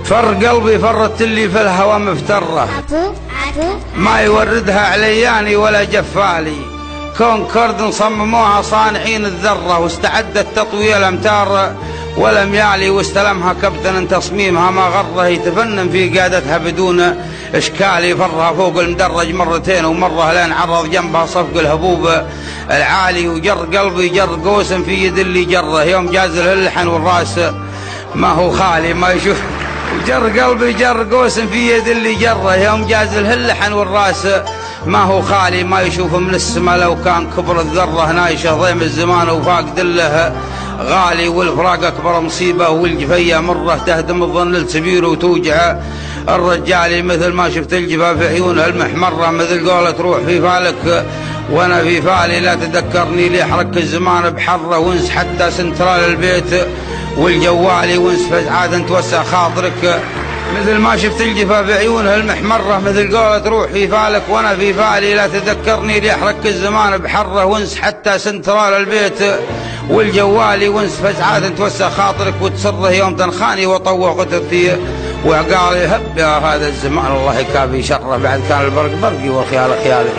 فر قلبي فرت اللي في الهوى مفترة، ما يوردها علياني ولا جفالي، كون كرد صمموها صانعين الذرة، واستعدت تطوي الأمتار ولم يعلي، واستلمها كابتن تصميمها ما غره، يتفنن في قادتها بدون إشكال، يفرها فوق المدرج مرتين ومرة لين عرض جنبها صفق الهبوب العالي، وجر قلبي جر قوس في يد اللي جره، يوم جاز اللحن والراس ما هو خالي ما يشوف، وجر قلبي جر قوس في يد اللي جره، يوم جاز اللحن والراس ما هو خالي، ما يشوف من السما لو كان كبر الذرة، نايشه ضيم الزمان وفاق دله غالي، والفراق أكبر مصيبة والجفية مرة، تهدم الظن السبير وتوجع الرجالي، مثل ما شفت الجفا في عيونها المحمرة، مثل قولة تروح في فالك وانا في فالي، لا تذكرني ليحرك الزمان بحره، وانس حتى سنترال البيت والجوالي، وانس فزعات توسع خاطرك، مثل ما شفت الجفا في عيونها المحمرة، مثل قولة تروح في فالك وانا في فالي، لا تذكرني ليحرك الزمان بحره، وانس حتى سنترال البيت والجوالي، وانس فزعات توسع خاطرك، وتسره يوم تنخاني وطوع قدرتي وعقالي، هب يا هذا الزمان الله يكافي شره، بعد كان البرق برقي والخيال خيالي.